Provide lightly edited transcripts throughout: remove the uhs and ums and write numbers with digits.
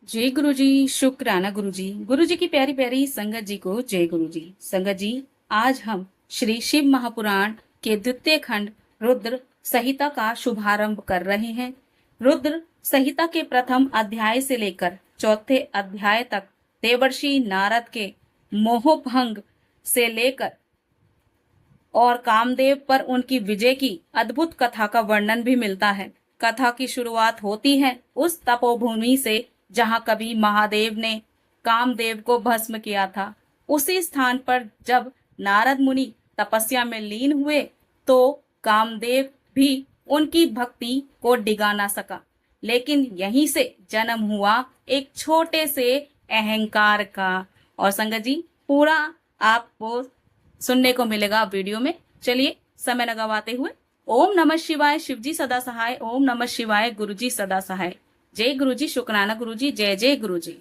जय गुरु जी। शुक्राना गुरु जी। गुरु जी की प्यारी प्यारी संगत जी को जय गुरु जी। संगत जी, आज हम श्री शिव महापुराण के द्वितीय खंड रुद्र संहिता का शुभारंभ कर रहे हैं। रुद्र संहिता के प्रथम अध्याय से लेकर चौथे अध्याय तक देवर्षि नारद के मोहभंग से लेकर और कामदेव पर उनकी विजय की अद्भुत कथा का वर्णन भी मिलता है। कथा की शुरुआत होती है उस तपोभूमि से जहां कभी महादेव ने कामदेव को भस्म किया था। उसी स्थान पर जब नारद मुनि तपस्या में लीन हुए तो कामदेव भी उनकी भक्ति को डिगा ना सका। लेकिन यहीं से जन्म हुआ एक छोटे से अहंकार का। और संगत जी, पूरा आपको सुनने को मिलेगा वीडियो में। चलिए समय न गवाते हुए ओम नमः शिवाय, शिवजी सदा सहाय। ओम नमः शिवाय, गुरुजी सदा सहाय। जय गुरुजी। शुक्राना गुरुजी। जय जय गुरुजी।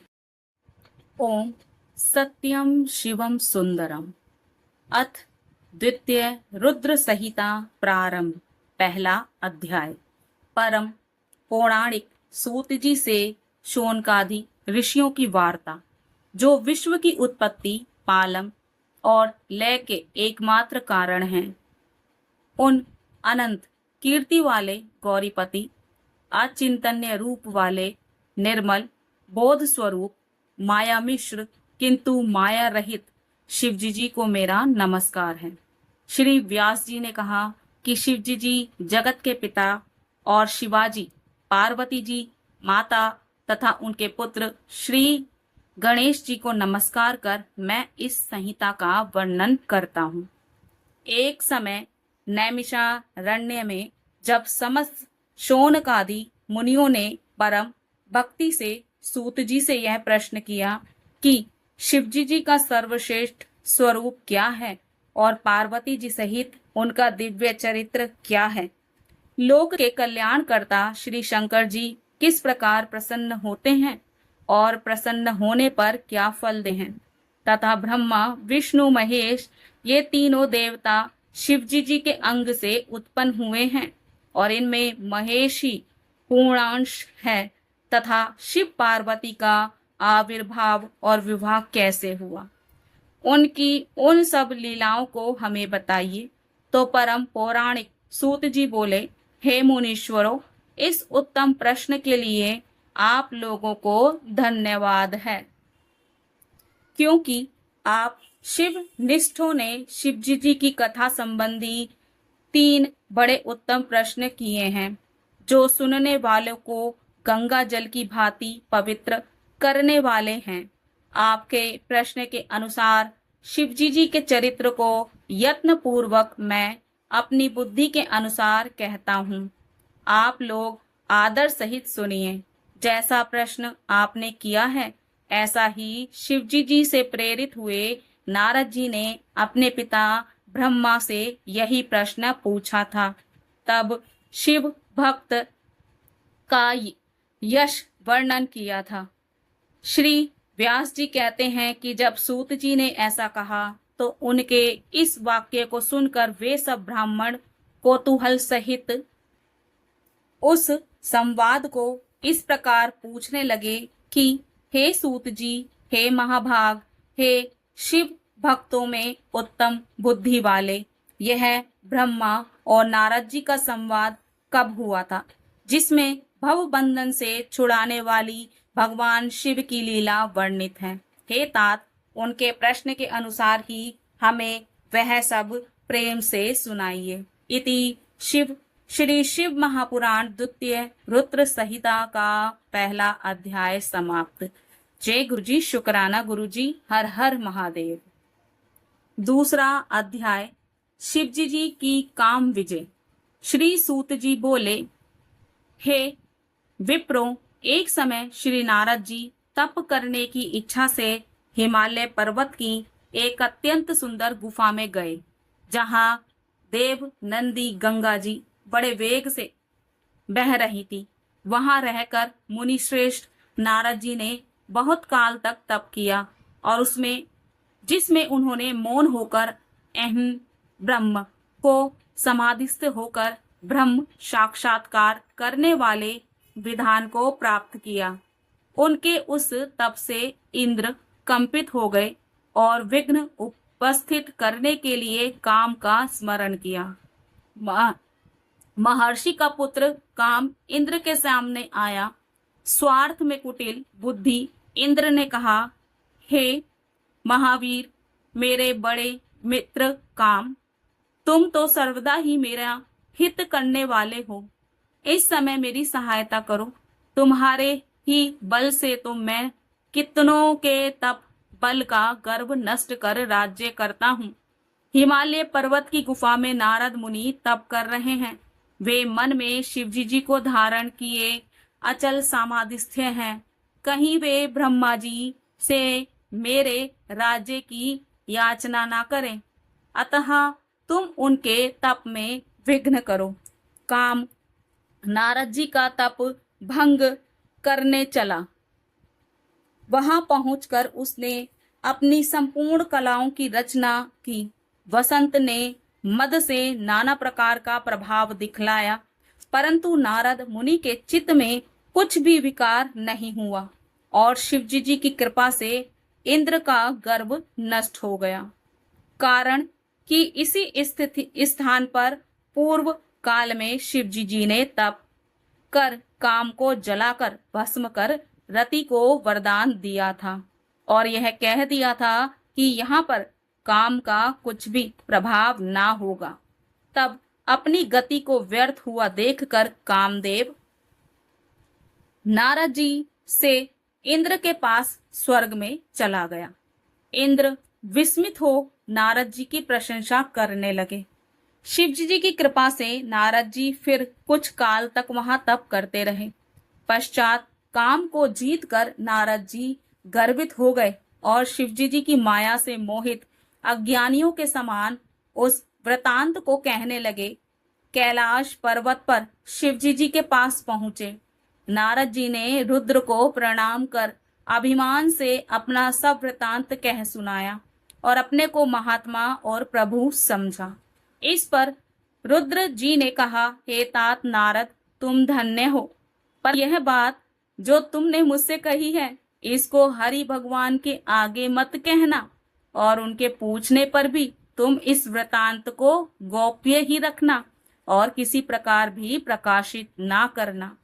ओम सत्यम शिवम सुंदरम। अथ द्वितीय रुद्र संहिता प्रारंभ। पहला अध्याय। परम पौराणिक सूत जी से शौनकादि ऋषियों की वार्ता, जो विश्व की उत्पत्ति, पालन और लय के एकमात्र कारण हैं। उन अनंत कीर्ति वाले गौरीपति, अचिंतन्य रूप वाले निर्मल बोध स्वरूप माया मिश्र किंतु माया रहित शिवजी जी को मेरा नमस्कार है। श्री व्यास जी ने कहा कि शिवजी जी जगत के पिता और शिवाजी पार्वती जी माता तथा उनके पुत्र श्री गणेश जी को नमस्कार कर मैं इस संहिता का वर्णन करता हूँ। एक समय नैमिषारण्य में जब समस्त शौनकादि मुनियों ने परम भक्ति से सूत जी से यह प्रश्न किया कि शिवजी जी का सर्वश्रेष्ठ स्वरूप क्या है और पार्वती जी सहित उनका दिव्य चरित्र क्या है, लोक के कल्याणकर्ता श्री शंकर जी किस प्रकार प्रसन्न होते हैं और प्रसन्न होने पर क्या फल दे हैं, तथा ब्रह्मा विष्णु महेश ये तीनों देवता शिवजी जी के अंग से उत्पन्न हुए हैं और इनमें महेश ही पूर्णांश है, तथा शिव पार्वती का आविर्भाव और विवाह कैसे हुआ, उनकी उन सब लीलाओं को हमें बताइए। तो परम पौराणिक सूत जी बोले, हे मुनीश्वरों, इस उत्तम प्रश्न के लिए आप लोगों को धन्यवाद है, क्योंकि आप शिव निष्ठों ने शिवजी जी की कथा संबंधी 3 बड़े उत्तम प्रश्न किए हैं, जो सुनने वालों को गंगा जल की भांति पवित्र करने वाले हैं। आपके प्रश्न के अनुसार शिवजी जी के चरित्र को यत्न पूर्वक मैं अपनी बुद्धि के अनुसार कहता हूँ। आप लोग आदर सहित सुनिए। जैसा प्रश्न आपने किया है, ऐसा ही शिवजी जी से प्रेरित हुए नारद जी ने अपने पिता ब्रह्मा से यही प्रश्न पूछा था। तब शिव भक्त का यश वर्णन किया था। श्री व्यास जी कहते हैं कि जब सूत जी ने ऐसा कहा तो उनके इस वाक्य को सुनकर वे सब ब्राह्मण कौतूहल सहित उस संवाद को इस प्रकार पूछने लगे कि हे सूत जी, हे महाभाग, हे शिव भक्तों में उत्तम बुद्धि वाले, यह ब्रह्मा और नारद जी का संवाद कब हुआ था, जिसमें भव बंधन से छुड़ाने वाली भगवान शिव की लीला वर्णित है। हे तात, उनके प्रश्न के अनुसार ही हमें वह सब प्रेम से सुनाइए। इति शिव श्री शिव महापुराण द्वितीय रुद्र संहिता का पहला अध्याय समाप्त। जय गुरुजी। शुक्राना गुरुजी। हर हर महादेव। दूसरा अध्याय। शिवजी जी की काम विजय। श्री सूत जी बोले, हे विप्रो, एक समय श्री नारद जी तप करने की इच्छा से हिमालय पर्वत की एक अत्यंत सुंदर गुफा में गए, जहां देव नंदी गंगा जी बड़े वेग से बह रही थी। वहां रहकर मुनि श्रेष्ठ नारद जी ने बहुत काल तक तप किया और जिसमें उन्होंने मौन होकर अहम ब्रह्म को समाधिस्थ होकर ब्रह्म साक्षात्कार करने वाले विधान को प्राप्त किया। उनके उस तप से इंद्र कंपित हो गए और विघ्न उपस्थित करने के लिए काम का स्मरण किया। महर्षि का पुत्र काम इंद्र के सामने आया। स्वार्थ में कुटिल बुद्धि इंद्र ने कहा, हे महावीर, मेरे बड़े मित्र काम, तुम तो सर्वदा ही मेरा हित करने वाले हो। इस समय मेरी सहायता करो। तुम्हारे ही बल से तो मैं कितनों के तप बल का गर्व नष्ट कर राज्य करता हूँ। हिमालय पर्वत की गुफा में नारद मुनि तप कर रहे हैं। वे मन में शिवजी जी को धारण किए अचल समाधिस्थ हैं। कहीं वे ब्रह्मा जी से मेरे राज्य की याचना ना करें, अतः तुम उनके तप में विघ्न करो। काम नारद जी का तप भंग करने चला। वहां पहुंचकर उसने अपनी संपूर्ण कलाओं की रचना की। वसंत ने मद से नाना प्रकार का प्रभाव दिखलाया, परंतु नारद मुनि के चित्त में कुछ भी विकार नहीं हुआ और शिवजी जी की कृपा से इंद्र का गर्व नष्ट हो गया। कारण कि इसी स्थिति स्थान पर पूर्व काल में शिवजी जी ने तप कर काम को जलाकर भस्म कर रति को वरदान दिया था और यह कह दिया था कि यहाँ पर काम का कुछ भी प्रभाव ना होगा। तब अपनी गति को व्यर्थ हुआ देखकर कामदेव नारद जी से इंद्र के पास स्वर्ग में चला गया। इंद्र विस्मित हो नारद जी की प्रशंसा करने लगे। शिवजी जी की कृपा से नारद जी फिर कुछ काल तक वहां तप करते रहे। पश्चात काम को जीतकर नारद जी गर्वित हो गए और शिवजी जी की माया से मोहित अज्ञानियों के समान उस वृतांत को कहने लगे। कैलाश पर्वत पर शिवजी जी के पास पहुंचे। नारद जी ने रुद्र को प्रणाम कर अभिमान से अपना सब वृतांत कह सुनाया और अपने को महात्मा और प्रभु समझा। इस पर रुद्र जी ने कहा, हे तात नारद, तुम धन्य हो, पर यह बात जो तुमने मुझसे कही है इसको हरि भगवान के आगे मत कहना और उनके पूछने पर भी तुम इस वृतांत को गोप्य ही रखना और किसी प्रकार भी प्रकाशित ना करना।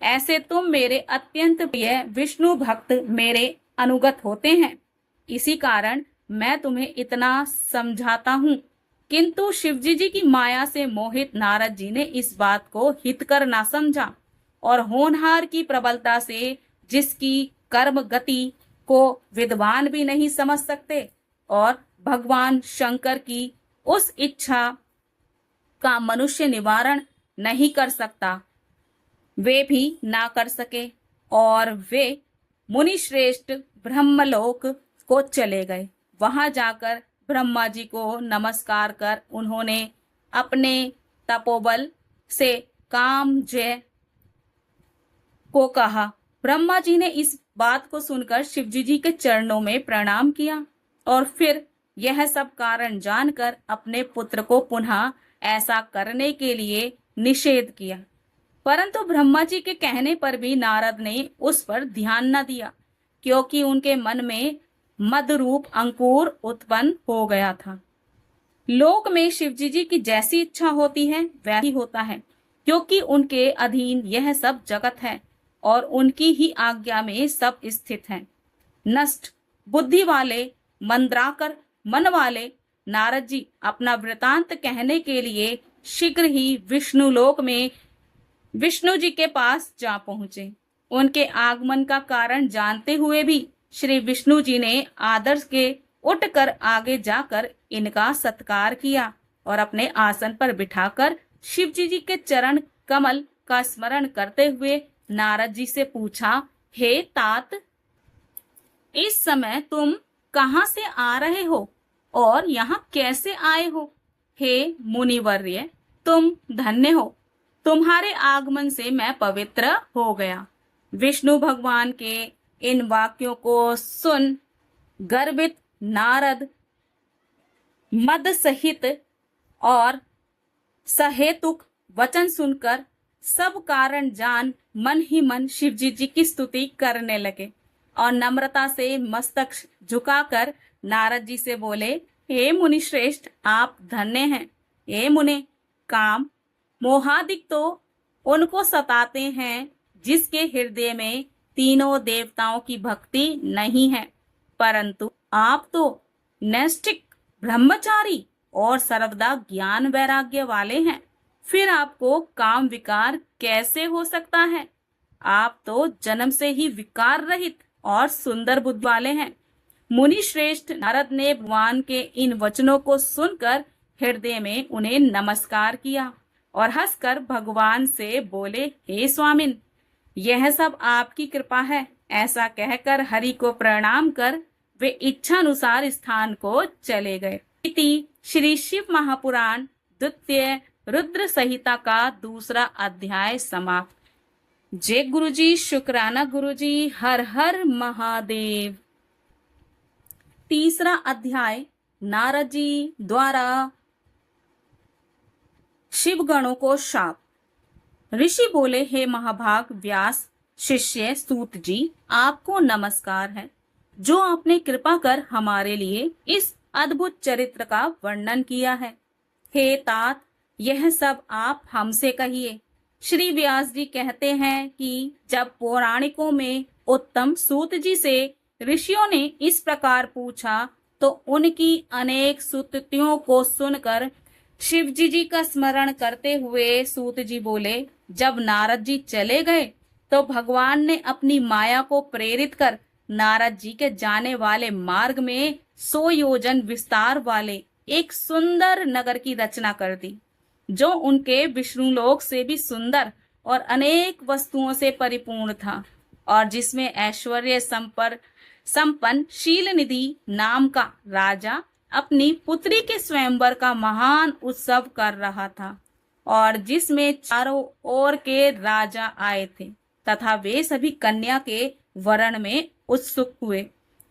ऐसे तुम मेरे अत्यंत प्रिय विष्णु भक्त मेरे अनुगत होते हैं, इसी कारण मैं तुम्हें इतना समझाता हूँ। किंतु शिवजी जी की माया से मोहित नारद जी ने इस बात को हितकर ना समझा और होनहार की प्रबलता से जिसकी कर्म गति को विद्वान भी नहीं समझ सकते और भगवान शंकर की उस इच्छा का मनुष्य निवारण नहीं कर सकता, वे भी ना कर सके और वे मुनि श्रेष्ठ ब्रह्मलोक को चले गए। वहां जाकर ब्रह्मा जी को नमस्कार कर उन्होंने अपने तपोबल से कामजय को कहा। ब्रह्मा जी ने इस बात को सुनकर शिवजी जी के चरणों में प्रणाम किया और फिर यह सब कारण जानकर अपने पुत्र को पुनः ऐसा करने के लिए निषेध किया। परंतु ब्रह्मा जी के कहने पर भी नारद ने उस पर ध्यान न दिया, क्योंकि उनके मन में मद रूप अंकुर उत्पन्न हो गया था। लोक में शिवजी जी की जैसी इच्छा होती है वैसी होता है, क्योंकि उनके अधीन यह सब जगत है और उनकी ही आज्ञा में सब स्थित है। नष्ट बुद्धि वाले मंद्राकर मन वाले नारद जी अपना वृतांत कहने के लिए शीघ्र ही विष्णु लोक में विष्णु जी के पास जा पहुंचे। उनके आगमन का कारण जानते हुए भी श्री विष्णु जी ने आदर के उठकर आगे जाकर इनका सत्कार किया और अपने आसन पर बिठाकर शिवजी जी के चरण कमल का स्मरण करते हुए नारद जी से पूछा, हे तात, इस समय तुम कहाँ से आ रहे हो और यहाँ कैसे आए हो? हे मुनिवर्य, तुम धन्य हो, तुम्हारे आगमन से मैं पवित्र हो गया। विष्णु भगवान के इन वाक्यों को सुन गर्वित नारद मद सहित और सहेतुक वचन सुनकर सब कारण जान मन ही मन शिवजी जी की स्तुति करने लगे और नम्रता से मस्तक झुकाकर नारद जी से बोले, हे मुनि श्रेष्ठ, आप धन्य हैं। हे मुने, काम मोहादिक तो उनको सताते हैं जिसके हृदय में तीनों देवताओं की भक्ति नहीं है, परंतु आप तो नैष्ठिक ब्रह्मचारी और सर्वदा ज्ञान वैराग्य वाले हैं, फिर आपको काम विकार कैसे हो सकता है? आप तो जन्म से ही विकार रहित और सुंदर बुद्धि वाले हैं। मुनि श्रेष्ठ नारद ने भगवान के इन वचनों को सुनकर हृदय में उन्हें नमस्कार किया और हंसकर भगवान से बोले, हे स्वामिन, यह सब आपकी कृपा है। ऐसा कहकर हरि को प्रणाम कर वे इच्छानुसार स्थान को चले गए। इति श्री शिव महापुराण द्वितीय रुद्र संहिता का दूसरा अध्याय समाप्त। जय गुरुजी, शुक्राना गुरुजी, हर हर महादेव। तीसरा अध्याय, नारद जी द्वारा शिव गणों को शाप। ऋषि बोले, हे महाभाग व्यास शिष्य सूत जी, आपको नमस्कार है जो आपने कृपा कर हमारे लिए इस अद्भुत चरित्र का वर्णन किया है। हे तात, यह सब आप हमसे कहिए। श्री व्यास जी कहते हैं कि जब पौराणिकों में उत्तम सूत जी से ऋषियों ने इस प्रकार पूछा तो उनकी अनेक स्तुतियों को सुनकर शिव जी का स्मरण करते हुए सूत जी बोले, जब नारद जी चले गए तो भगवान ने अपनी माया को प्रेरित कर नारद जी के जाने वाले मार्ग में 100 योजन विस्तार वाले एक सुंदर नगर की रचना कर दी, जो उनके विष्णुलोक से भी सुंदर और अनेक वस्तुओं से परिपूर्ण था और जिसमें ऐश्वर्य संपन्न शील निधि नाम का राजा अपनी पुत्री के स्वयंवर का महान उत्सव कर रहा था और जिसमें चारों ओर के राजा आए थे तथा वे सभी कन्या के वरण में उत्सुक हुए,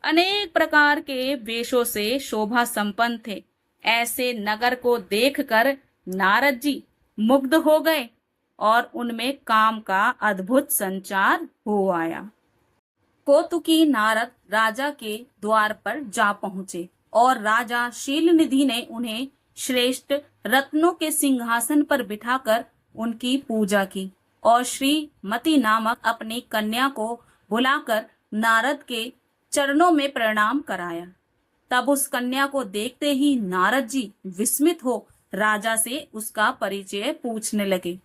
अनेक प्रकार के वेशों से शोभा संपन्न थे। ऐसे नगर को देखकर नारद जी मुग्ध हो गए और उनमें काम का अद्भुत संचार हो आया। कौतुकी नारद राजा के द्वार पर जा पहुंचे और राजा शीलनिधि ने उन्हें श्रेष्ठ रत्नों के सिंहासन पर बिठाकर उनकी पूजा की और श्रीमती नामक अपनी कन्या को बुलाकर नारद के चरणों में प्रणाम कराया। तब उस कन्या को देखते ही नारद जी विस्मित हो राजा से उसका परिचय पूछने लगे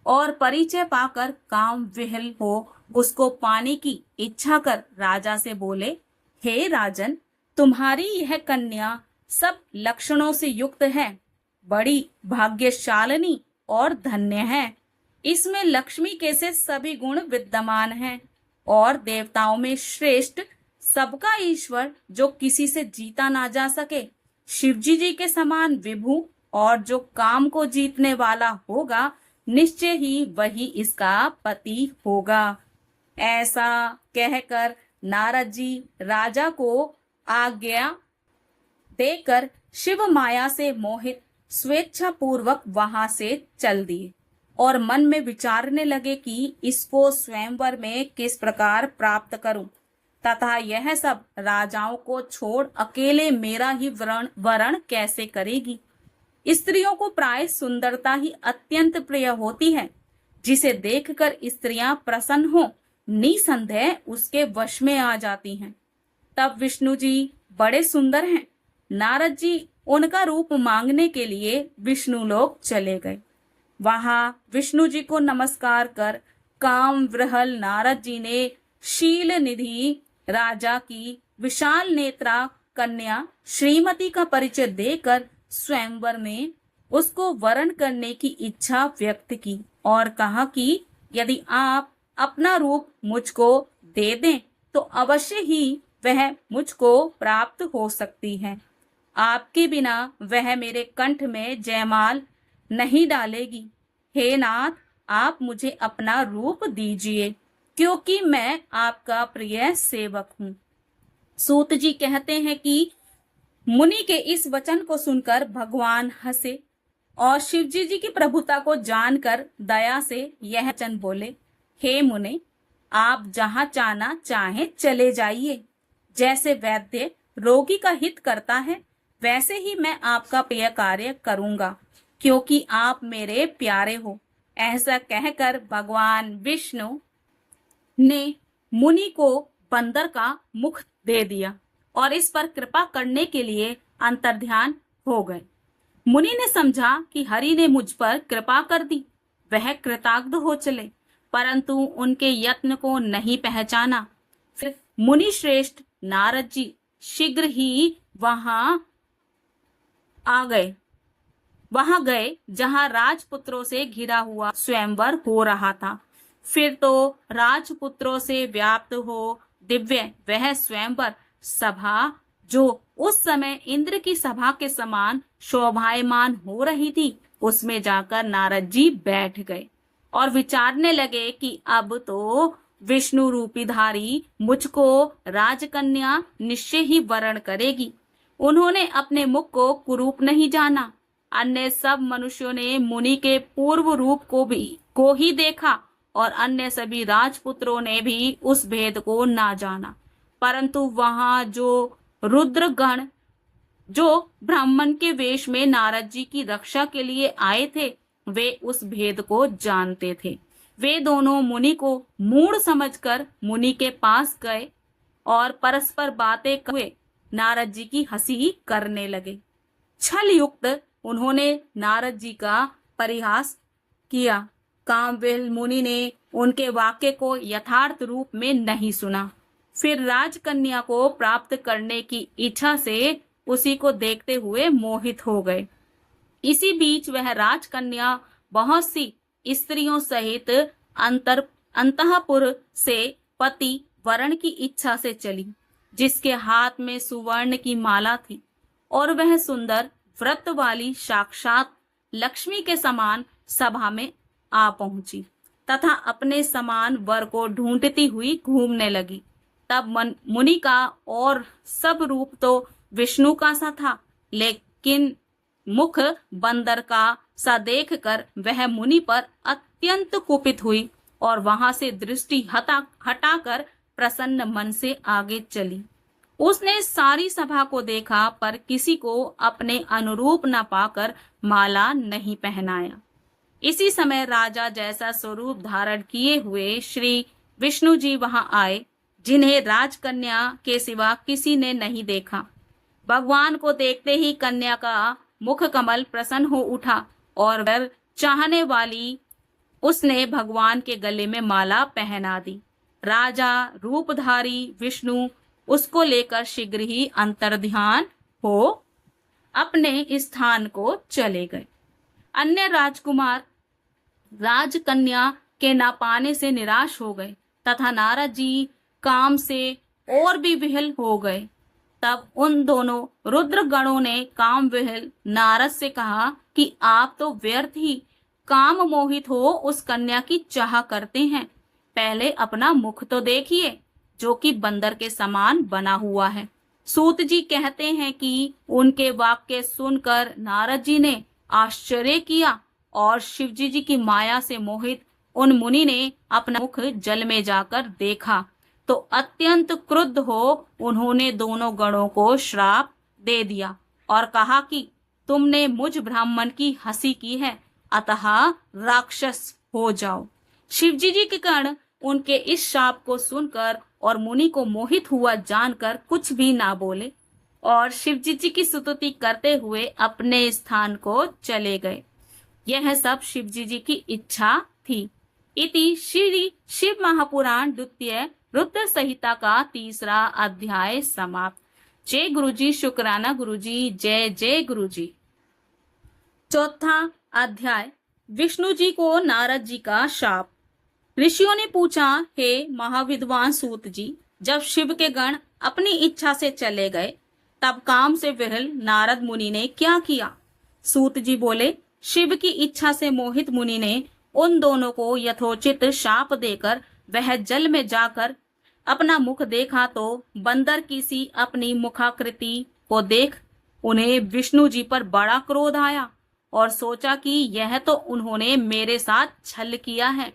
और परिचय पाकर काम विह्वल हो उसको पाने की इच्छा कर राजा से बोले, हे राजन, तुम्हारी यह कन्या सब लक्षणों से युक्त है, बड़ी भाग्यशालिनी और धन्य है। इसमें लक्ष्मी के से सभी गुण विद्यमान हैं और देवताओं में श्रेष्ठ, सबका ईश्वर जो किसी से जीता ना जा सके, शिवजी जी के समान विभु और जो काम को जीतने वाला होगा, निश्चय ही वही इसका पति होगा। ऐसा कहकर नारद जी राजा को आज्ञा देकर शिव माया से मोहित स्वेच्छा पूर्वक वहां से चल दिए और मन में विचारने लगे कि इसको स्वयंवर में किस प्रकार प्राप्त करूं तथा यह सब राजाओं को छोड़ अकेले मेरा ही वरण कैसे करेगी। स्त्रियों को प्राय सुंदरता ही अत्यंत प्रिय होती है, जिसे देखकर स्त्रियां प्रसन्न हो निसंदेह उसके वश में आ जाती हैं। तब विष्णु जी बड़े सुंदर हैं। नारद जी उनका रूप मांगने के लिए विष्णु लोक चले गए। वहां विष्णु जी को नमस्कार कर काम विह्वल नारद जी ने शील निधि राजा की विशाल नेत्रा कन्या श्रीमती का परिचय देकर स्वयंवर में उसको वरण करने की इच्छा व्यक्त की और कहा कि यदि आप अपना रूप मुझको दे दें तो अवश्य ही वह मुझको प्राप्त हो सकती है। आपके बिना वह मेरे कंठ में जयमाल नहीं डालेगी। हे नाथ, आप मुझे अपना रूप दीजिए, क्योंकि मैं आपका प्रिय सेवक हूँ। सूत जी कहते हैं कि मुनि के इस वचन को सुनकर भगवान हंसे और शिवजी जी की प्रभुता को जानकर दया से यह वचन बोले, हे मुने, आप जहाँ जाना चाहे चले जाइए। जैसे वैद्य रोगी का हित करता है, वैसे ही मैं आपका प्रिय कार्य करूंगा, क्योंकि आप मेरे प्यारे हो। ऐसा कहकर भगवान विष्णु ने मुनि को बंदर का मुख दे दिया और इस पर कृपा करने के लिए अंतर्ध्यान हो गए। मुनि ने समझा कि हरि ने मुझ पर कृपा कर दी, वह कृतार्थ हो चले, परंतु उनके यत्न को नहीं पहचाना। फिर मुनि श्रेष्ठ नारद जी शीघ्र ही वहां गए जहां राजपुत्रों से घिरा हुआ स्वयंवर हो रहा था। फिर तो राजपुत्रों से व्याप्त हो दिव्य वह स्वयंवर सभा, जो उस समय इंद्र की सभा के समान शोभायमान हो रही थी, उसमें जाकर नारद जी बैठ गए और विचारने लगे कि अब तो विष्णु रूपीधारी मुझको राजकन्या निश्चय ही वरण करेगी। उन्होंने अपने मुख को कुरूप नहीं जाना। अन्य सब मनुष्यों ने मुनि के पूर्व रूप को ही देखा और अन्य सभी राजपुत्रों ने भी उस भेद को ना जाना, परंतु वहां जो रुद्रगण जो ब्राह्मण के वेश में नारद जी की रक्षा के लिए आए थे, वे उस भेद को जानते थे। वे दोनों मुनि को मूढ़ समझकर मुनि के पास गए और परस्पर बातें हुए नारद जी की हंसी करने लगे। छल युक्त उन्होंने नारद जी का परिहास किया। कामविल मुनि ने उनके वाक्य को यथार्थ रूप में नहीं सुना। फिर राजकन्या को प्राप्त करने की इच्छा से उसी को देखते हुए मोहित हो गए। इसी बीच वह राजकन्या बहुत सी स्त्रियों सहित अंतःपुर से पति वरण की इच्छा से चली, जिसके हाथ में सुवर्ण की माला थी और वह सुंदर व्रत वाली साक्षात लक्ष्मी के समान सभा में आ पहुंची तथा अपने समान वर को ढूंढती हुई घूमने लगी। तब मुनि का और सब रूप तो विष्णु का सा था, लेकिन मुख बंदर का सा देखकर वह मुनि पर अत्यंत कुपित हुई और वहां से दृष्टि हटाकर प्रसन्न मन से आगे चली। उसने सारी सभा को देखा, पर किसी को अपने अनुरूप न पाकर माला नहीं पहनाया। इसी समय राजा जैसा स्वरूप धारण किए हुए श्री विष्णु जी वहां आए, जिन्हें राजकन्या के सिवा किसी ने नहीं देखा। भगवान को देखते ही कन्या का मुख कमल प्रसन्न हो उठा और वर चाहने वाली उसने भगवान के गले में माला पहना दी। राजा रूपधारी विष्णु उसको लेकर शीघ्र ही अंतर्ध्यान हो अपने स्थान को चले गए। अन्य राजकुमार राजकन्या के ना पाने से निराश हो गए तथा नारद जी काम से और भी विहल हो गए। तब उन दोनों रुद्र गणों ने काम विहल नारद से कहा कि आप तो व्यर्थ ही काम मोहित हो उस कन्या की चाह करते हैं। पहले अपना मुख तो देखिए, जो कि बंदर के समान बना हुआ है। सूत जी कहते हैं कि उनके वाक्य सुनकर नारद जी ने आश्चर्य किया और शिवजी जी की माया से मोहित उन मुनि ने अपना मुख जल में जाकर देखा तो अत्यंत क्रुद्ध हो उन्होंने दोनों गणों को श्राप दे दिया और कहा कि तुमने मुझ ब्राह्मण की हंसी की है, अतः राक्षस हो जाओ। शिवजी जी के गण उनके इस शाप को सुनकर और मुनि को मोहित हुआ जानकर कुछ भी ना बोले और शिवजी जी की स्तुति करते हुए अपने स्थान को चले गए। यह सब शिवजी जी की इच्छा थी। इति श्री शिव महापुराण द्वितीय रुद्र संहिता का 3रा अध्याय समाप्त। जय गुरुजी, शुक्राना गुरुजी, जय जय गुरुजी। 4था अध्याय, विष्णु जी को नारद जी का शाप। ऋषियों ने पूछा, हे महाविद्वान सूत जी, जब शिव के गण अपनी इच्छा से चले गए तब काम से विहल नारद मुनि ने क्या किया? सूत जी बोले, शिव की इच्छा से मोहित मुनि ने उन दोनों को यथोचित शाप देकर वह जल में जाकर अपना मुख देखा तो बंदर की सी अपनी मुखाकृति को देख उन्हें विष्णु जी पर बड़ा क्रोध आया और सोचा कि यह तो उन्होंने मेरे साथ छल किया है।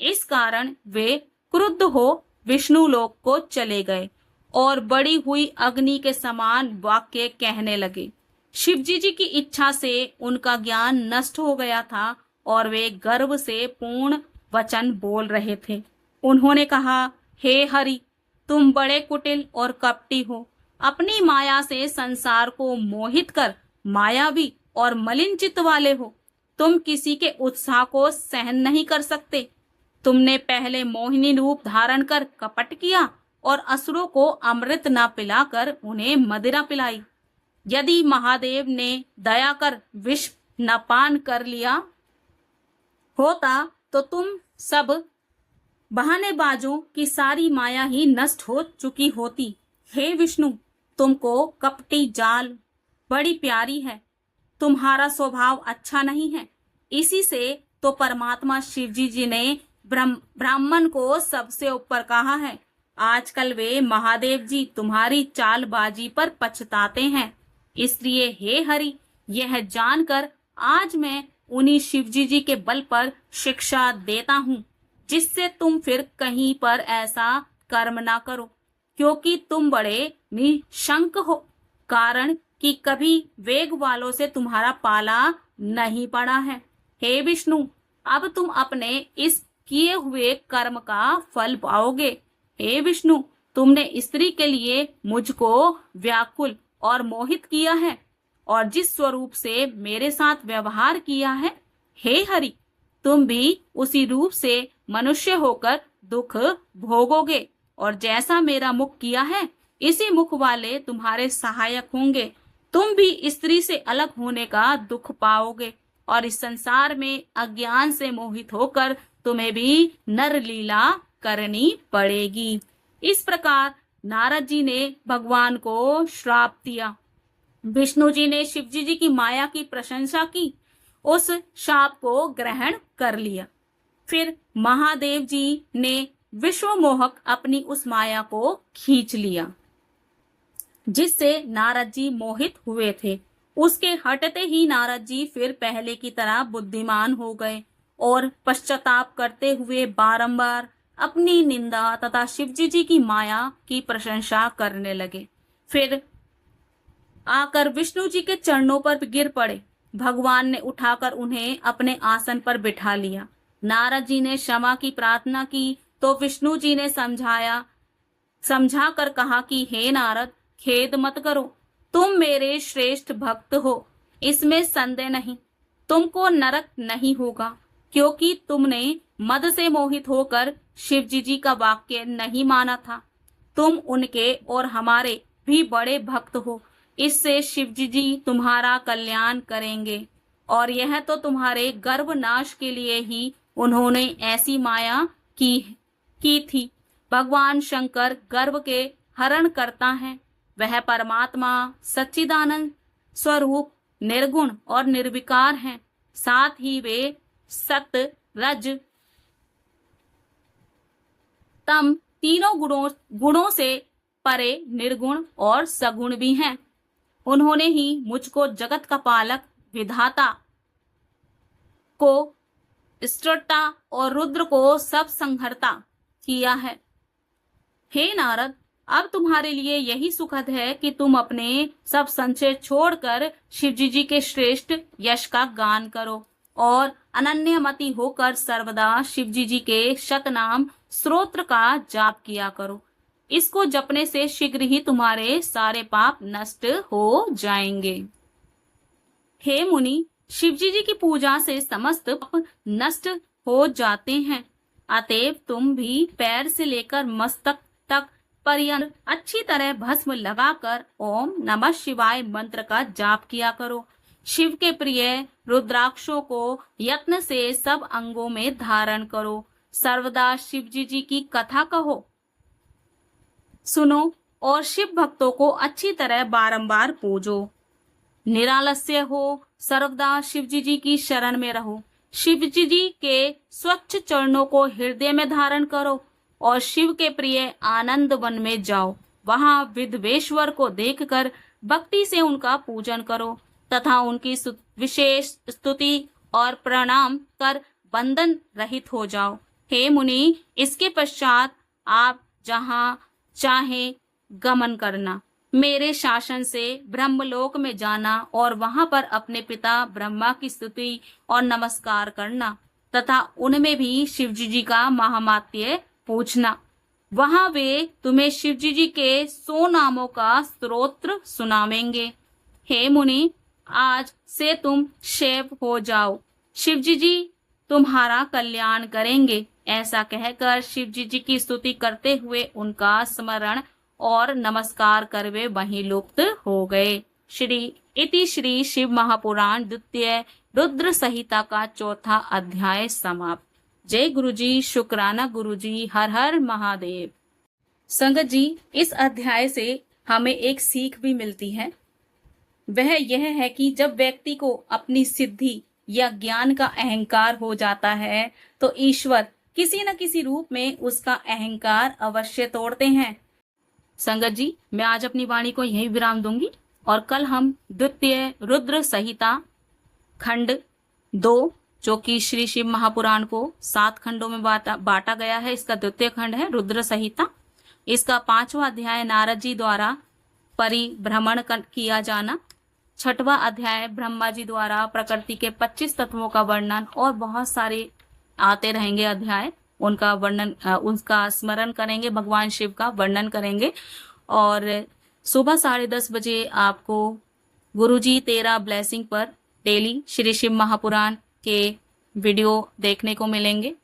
इस कारण वे क्रुद्ध हो विष्णु लोक को चले गए और बड़ी हुई अग्नि के समान वाक्य कहने लगे। शिवजी जी की इच्छा से उनका ज्ञान नष्ट हो गया था और वे गर्व से पूर्ण वचन बोल रहे थे। उन्होंने कहा, हे हरि, तुम बड़े कुटिल और कपटी हो। अपनी माया से संसार को मोहित कर मायावी और मलिन चित्त वाले हो। तुम किसी के उत्साह को सहन नहीं कर सकते। तुमने पहले मोहिनी रूप धारण कर कपट किया और असुरों को अमृत न पिलाकर उन्हें मदिरा पिलाई। यदि महादेव ने दया कर विष न पान कर लिया होता तो तुम सब बहानेबाजों की सारी माया ही नष्ट हो चुकी होती। हे विष्णु, तुमको कपटी जाल बड़ी प्यारी है। तुम्हारा स्वभाव अच्छा नहीं है। इसी से तो परमात्मा शिवजी जी ने ब्राह्मण को सबसे ऊपर कहा है। आजकल वे महादेव जी तुम्हारी चालबाजी पर पछताते हैं। इसलिए हे हरि, यह जानकर आज मैं उन्हीं शिवजी जी के बल पर शिक्षा देता हूँ, जिससे तुम फिर कहीं पर ऐसा कर्म ना करो, क्योंकि तुम बड़े निशंक हो। कारण कि कभी वेग वालों से तुम्हारा पाला नहीं पड़ा है। हे विष्णु, अब तुम अपने इस किए हुए कर्म का फल पाओगे। हे विष्णु, तुमने स्त्री के लिए मुझको व्याकुल और मोहित किया है और जिस स्वरूप से मेरे साथ व्यवहार किया है, हे हरि, तुम भी उसी रूप से मनुष्य होकर दुख भोगोगे और जैसा मेरा मुख किया है, इसी मुख वाले तुम्हारे सहायक होंगे। तुम भी स्त्री से अलग होने का दुख पाओगे और इस संसार में अज्ञान से मोहित होकर तुम्हें भी नर लीला करनी पड़ेगी। इस प्रकार नारद जी ने भगवान को श्राप दिया। विष्णु जी ने शिवजी जी की माया की प्रशंसा की, उस शाप को ग्रहण कर लिया। फिर महादेव जी ने विश्वमोहक अपनी उस माया को खींच लिया, जिससे नारद जी मोहित हुए थे। उसके हटते ही नारद जी फिर पहले की तरह बुद्धिमान हो गए और पश्चाताप करते हुए बारंबार अपनी निंदा तथा शिवजी जी की माया की प्रशंसा करने लगे। फिर आकर विष्णु जी के चरणों पर गिर पड़े। भगवान ने उठाकर उन्हें अपने आसन पर बिठा लिया। नारद जी ने क्षमा की प्रार्थना की तो विष्णु जी ने समझा कर कहा कि हे नारद, खेद मत करो, तुम मेरे श्रेष्ठ भक्त हो, इसमें संदेह नहीं। तुमको नरक नहीं होगा, क्योंकि तुमने मद से मोहित होकर शिवजी जी का वाक्य नहीं माना था। तुम उनके और हमारे भी बड़े भक्त हो, इससे शिवजी जी तुम्हारा कल्याण करेंगे। और यह तो तुम्हारे गर्भ नाश के लिए ही उन्होंने ऐसी माया की थी। भगवान शंकर गर्भ के हरण करता है। वह परमात्मा सच्चिदानंद स्वरूप निर्गुण और निर्विकार हैं। साथ ही वे सत रज तम तीनों गुणों से परे निर्गुण और सगुण भी हैं। उन्होंने ही मुझको जगत का पालक विधाता को स्त्रष्टा और रुद्र को सब संहर्ता किया है। हे नारद, अब तुम्हारे लिए यही सुखद है कि तुम अपने सब संशय छोड़कर शिवजी जी के श्रेष्ठ यश का गान करो और अनन्यमति होकर सर्वदा शिवजी जी के शतनाम स्तोत्र का जाप किया करो। इसको जपने से शीघ्र ही तुम्हारे सारे पाप नष्ट हो जाएंगे। हे मुनि, शिवजी जी की पूजा से समस्त पाप नष्ट हो जाते हैं। अतएव तुम भी पैर से लेकर मस्तक तक पर्यंत अच्छी तरह भस्म लगाकर ओम नमः शिवाय मंत्र का जाप किया करो। शिव के प्रिय रुद्राक्षों को यत्न से सब अंगों में धारण करो। सर्वदा शिवजी जी की कथा कहो, सुनो और शिव भक्तों को अच्छी तरह बारंबार पूजो। निरालस्य हो, सर्वदा शिवजी जी की शरण में रहो। शिवजी जी के स्वच्छ चरणों को हृदय में धारण करो और शिव के प्रिय आनंद वन में जाओ। वहां विद्वेश्वर को देखकर भक्ति से उनका पूजन करो। तथा उनकी विशेष स्तुति और प्रणाम कर बंधन रहित हो जाओ। हे मुनि, इसके पश्चात आप जहाँ चाहे गमन करना, मेरे शासन से ब्रह्मलोक में जाना और वहां पर अपने पिता ब्रह्मा की स्तुति और नमस्कार करना तथा उनमें भी शिवजी जी का महात्म्य पूछना। वहां वे तुम्हें शिवजी जी के 100 नामों का स्तोत्र सुनावेंगे। हे मुनि, आज से तुम शैव हो जाओ, शिवजी जी तुम्हारा कल्याण करेंगे। ऐसा कहकर शिवजी जी की स्तुति करते हुए उनका स्मरण और नमस्कार कर वे वहीं लुप्त हो गए। श्री शिव महापुराण द्वितीय रुद्र संहिता का 4था अध्याय समाप्त। जय गुरुजी, शुक्राना गुरुजी, हर हर महादेव। संगत जी, इस अध्याय से हमें एक सीख भी मिलती है। वह यह है कि जब व्यक्ति को अपनी सिद्धि या ज्ञान का अहंकार हो जाता है तो ईश्वर किसी न किसी रूप में उसका अहंकार अवश्य तोड़ते हैं। संगत जी, मैं आज अपनी वाणी को यहीं विराम दूंगी और कल हम द्वितीय रुद्र संहिता खंड 2, जो कि श्री शिव महापुराण को 7 खंडों में बांटा गया है, इसका द्वितीय खंड है रुद्र संहिता। इसका 5वां अध्याय नारद जी द्वारा परिभ्रमण किया जाना, 6वां अध्याय ब्रह्मा जी द्वारा प्रकृति के 25 तत्वों का वर्णन और बहुत सारे आते रहेंगे अध्याय, उनका वर्णन, उनका स्मरण करेंगे, भगवान शिव का वर्णन करेंगे। और सुबह 10:30 बजे आपको गुरुजी तेरा ब्लेसिंग पर डेली श्री शिव महापुराण के वीडियो देखने को मिलेंगे।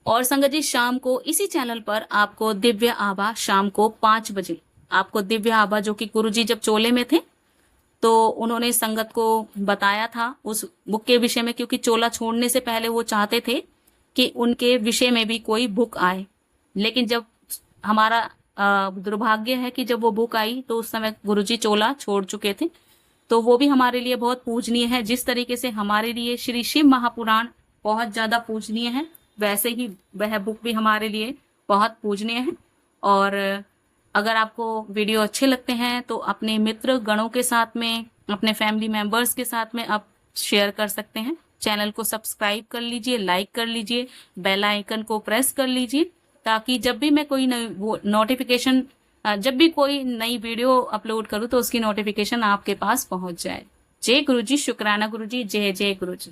और संगत जी, शाम को इसी चैनल पर आपको दिव्य आभा, शाम को 5 बजे आपको दिव्य आभा, जो कि गुरुजी जब चोले में थे तो उन्होंने संगत को बताया था उस बुक के विषय में, क्योंकि चोला छोड़ने से पहले वो चाहते थे कि उनके विषय में भी कोई बुक आए। लेकिन जब हमारा दुर्भाग्य है कि जब वो बुक आई तो उस समय गुरुजी चोला छोड़ चुके थे। तो वो भी हमारे लिए बहुत पूजनीय है। जिस तरीके से हमारे लिए श्री शिव महापुराण बहुत ज्यादा पूजनीय है, वैसे ही वह बुक भी हमारे लिए बहुत पूजनीय है। और अगर आपको वीडियो अच्छे लगते हैं तो अपने मित्र गणों के साथ में, अपने फैमिली मेंबर्स के साथ में आप शेयर कर सकते हैं। चैनल को सब्सक्राइब कर लीजिए, लाइक कर लीजिए, बेल आइकन को प्रेस कर लीजिए, ताकि जब भी मैं कोई नोटिफिकेशन, जब भी कोई नई वीडियो अपलोड करूं तो उसकी नोटिफिकेशन आपके पास पहुंच जाए। जय गुरुजी, शुक्राना गुरुजी, जय जय गुरुजी।